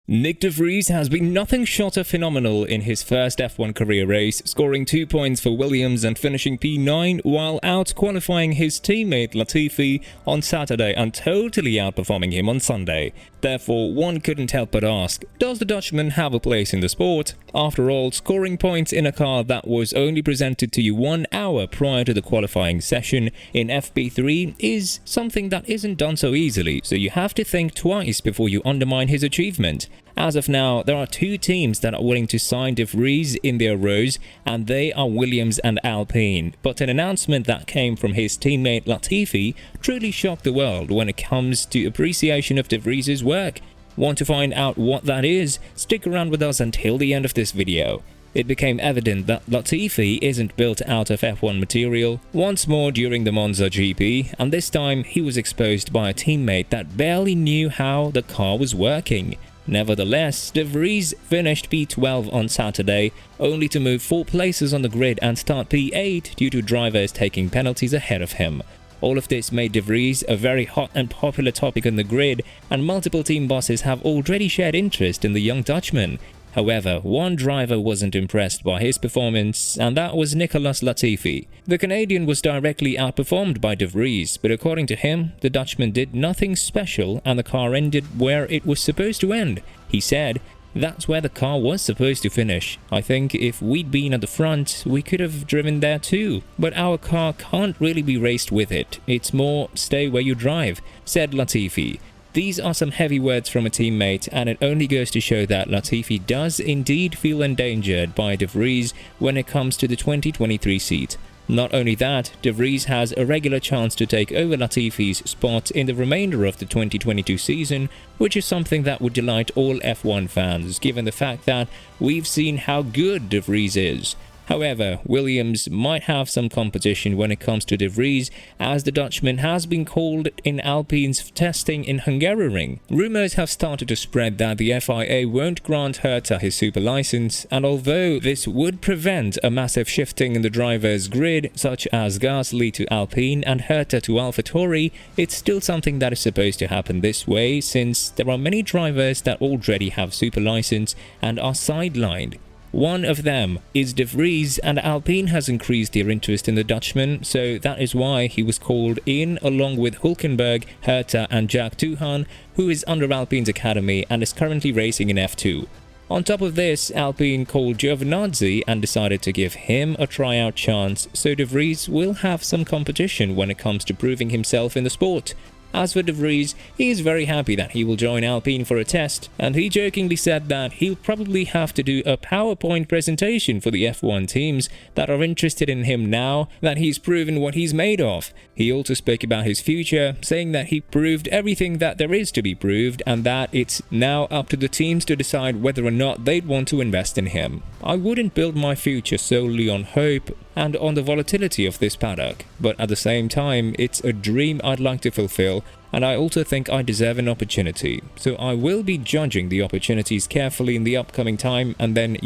Nyck de Vries has been nothing short of phenomenal in his first F1 career race, scoring 2 points for Williams and finishing P9 while out-qualifying his teammate Latifi on Saturday and totally outperforming him on Sunday. Therefore, one couldn't help but ask, does the Dutchman have a place in the sport? After all, scoring points in a car that was only presented to you 1 hour prior to the qualifying session in FP3 is something that isn't done so easily, so you have to think twice before you undermine his achievement. As of now, there are 2 teams that are willing to sign de Vries in their rows, and they are Williams and Alpine. But an announcement that came from his teammate Latifi truly shocked the world when it comes to appreciation of de Vries' work. Want to find out what that is? Stick around with us until the end of this video. It became evident that Latifi isn't built out of F1 material once more during the Monza GP, and this time he was exposed by a teammate that barely knew how the car was working. Nevertheless, de Vries finished P12 on Saturday, only to move 4 places on the grid and start P8 due to drivers taking penalties ahead of him. All of this made de Vries a very hot and popular topic on the grid, and multiple team bosses have already shared interest in the young Dutchman. However, one driver wasn't impressed by his performance, and that was Nicolas Latifi. The Canadian was directly outperformed by de Vries, but according to him, the Dutchman did nothing special and the car ended where it was supposed to end. He said, "That's where the car was supposed to finish. I think if we'd been at the front, we could have driven there too. But our car can't really be raced with it. It's more stay where you drive," said Latifi. These are some heavy words from a teammate, and it only goes to show that Latifi does indeed feel endangered by de Vries when it comes to the 2023 seat. Not only that, de Vries has a regular chance to take over Latifi's spot in the remainder of the 2022 season, which is something that would delight all F1 fans, given the fact that we've seen how good de Vries is. However, Williams might have some competition when it comes to de Vries, as the Dutchman has been called in Alpine's testing in Hungaroring. Rumours have started to spread that the FIA won't grant Herta his super license, and although this would prevent a massive shifting in the drivers' grid, such as Gasly to Alpine and Herta to AlphaTauri, it's still something that is supposed to happen this way, since there are many drivers that already have super license and are sidelined. One of them is de Vries, and Alpine has increased their interest in the Dutchman, so that is why he was called in along with Hülkenberg, Herta and Jack Doohan, who is under Alpine's academy and is currently racing in F2. On top of this, Alpine called Giovinazzi and decided to give him a tryout chance, so de Vries will have some competition when it comes to proving himself in the sport. As for de Vries, he is very happy that he will join Alpine for a test, and he jokingly said that he'll probably have to do a PowerPoint presentation for the F1 teams that are interested in him now that he's proven what he's made of. He also spoke about his future, saying that he proved everything that there is to be proved and that it's now up to the teams to decide whether or not they'd want to invest in him. "I wouldn't build my future solely on hope and on the volatility of this paddock, but at the same time, it's a dream I'd like to fulfill, and I also think I deserve an opportunity. So I will be judging the opportunities carefully in the upcoming time and then,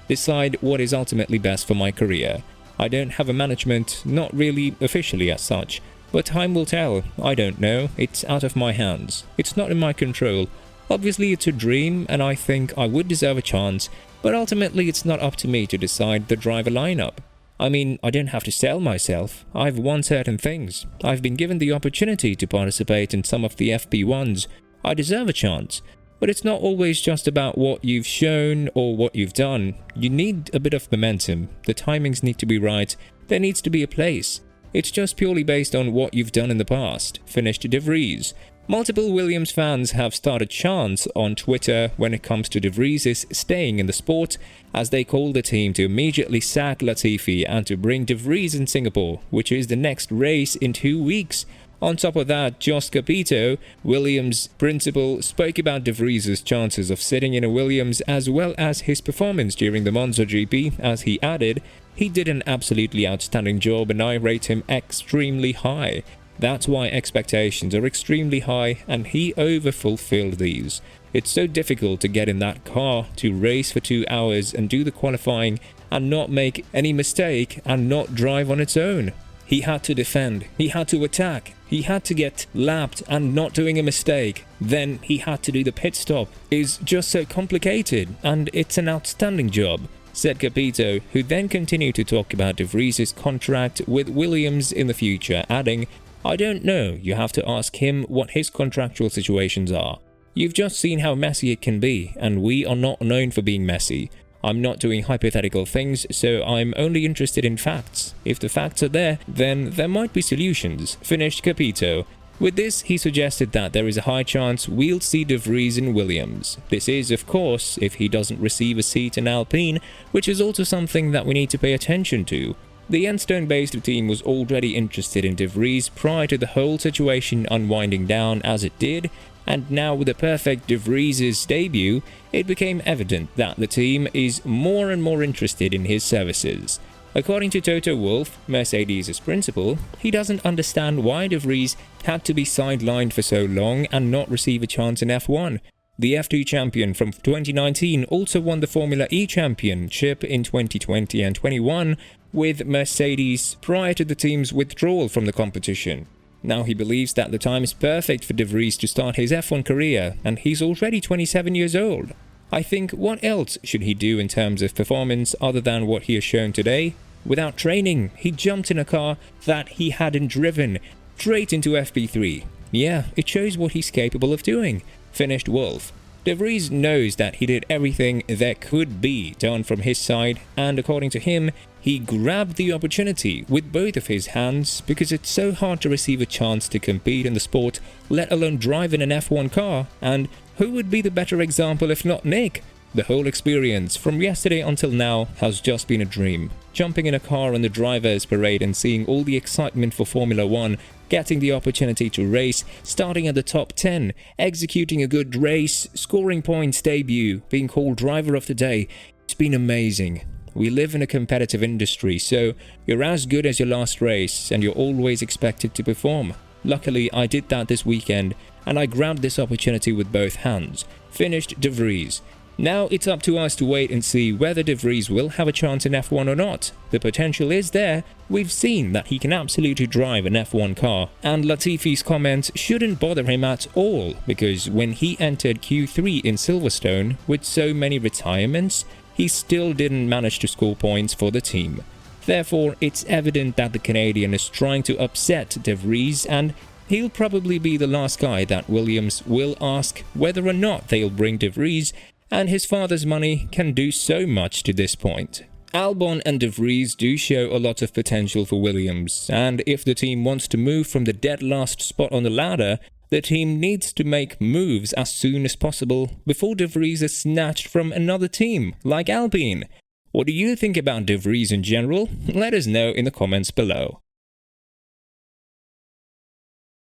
decide what is ultimately best for my career. I don't have a management, not really officially as such, but time will tell. I don't know, it's out of my hands. It's not in my control. Obviously it's a dream and I think I would deserve a chance, but ultimately it's not up to me to decide the driver lineup. I mean, I don't have to sell myself. I've won certain things. I've been given the opportunity to participate in some of the FP1s. I deserve a chance. But it's not always just about what you've shown or what you've done. You need a bit of momentum. The timings need to be right. There needs to be a place. It's just purely based on what you've done in the past," finished de Vries. Multiple Williams fans have started chants on Twitter when it comes to de Vries' staying in the sport, as they call the team to immediately sack Latifi and to bring de Vries in Singapore, which is the next race in 2 weeks. On top of that, Jos Capito, Williams' principal, spoke about de Vries' chances of sitting in a Williams as well as his performance during the Monza GP, as he added, "He did an absolutely outstanding job and I rate him extremely high. That's why expectations are extremely high and he overfulfilled these. It's so difficult to get in that car, to race for 2 hours and do the qualifying and not make any mistake and not drive on its own. He had to defend, he had to attack, He had to get lapped and not doing a mistake. Then he had to do the pit stop. It's just so complicated, and it's an outstanding job, said Capito, who then continued to talk about De Vries' contract with Williams in the future, adding, "I don't know, you have to ask him what his contractual situations are. You've just seen how messy it can be, and we are not known for being messy. I'm not doing hypothetical things, so I'm only interested in facts. If the facts are there, then there might be solutions," finished Capito. With this, he suggested that there is a high chance we'll see De Vries in Williams. This is, of course, if he doesn't receive a seat in Alpine, which is also something that we need to pay attention to. The Enstone-based team was already interested in De Vries prior to the whole situation unwinding down as it did, and now with the perfect De Vries' debut, it became evident that the team is more and more interested in his services. According to Toto Wolff, Mercedes' principal, he doesn't understand why De Vries had to be sidelined for so long and not receive a chance in F1. The F2 champion from 2019 also won the Formula E championship in 2020 and 21 with Mercedes prior to the team's withdrawal from the competition. Now he believes that the time is perfect for De Vries to start his F1 career, and he's already 27 years old. I think what else should he do in terms of performance other than what he has shown today? Without training, he jumped in a car that he hadn't driven, straight into FP3. Yeah, it shows what he's capable of doing, finished Wolff. De Vries knows that he did everything there could be done from his side, and according to him, he grabbed the opportunity with both of his hands because it's so hard to receive a chance to compete in the sport, let alone drive in an F1 car, and who would be the better example if not Nyck? The whole experience from yesterday until now has just been a dream. Jumping in a car on the driver's parade and seeing all the excitement for Formula 1, getting the opportunity to race, starting at the top 10, executing a good race, scoring points debut, being called driver of the day. It's been amazing. We live in a competitive industry, so you're as good as your last race and you're always expected to perform. Luckily, I did that this weekend and I grabbed this opportunity with both hands, finished De Vries. Now it's up to us to wait and see whether De Vries will have a chance in F1 or not. The potential is there. We've seen that he can absolutely drive an F1 car, and Latifi's comments shouldn't bother him at all, because when he entered Q3 in Silverstone with so many retirements, he still didn't manage to score points for the team. Therefore, it's evident that the Canadian is trying to upset De Vries, and he'll probably be the last guy that Williams will ask whether or not they'll bring De Vries, and his father's money can do so much to this point. Albon and De Vries do show a lot of potential for Williams, and if the team wants to move from the dead last spot on the ladder, the team needs to make moves as soon as possible before De Vries is snatched from another team, like Alpine. What do you think about De Vries in general? Let us know in the comments below.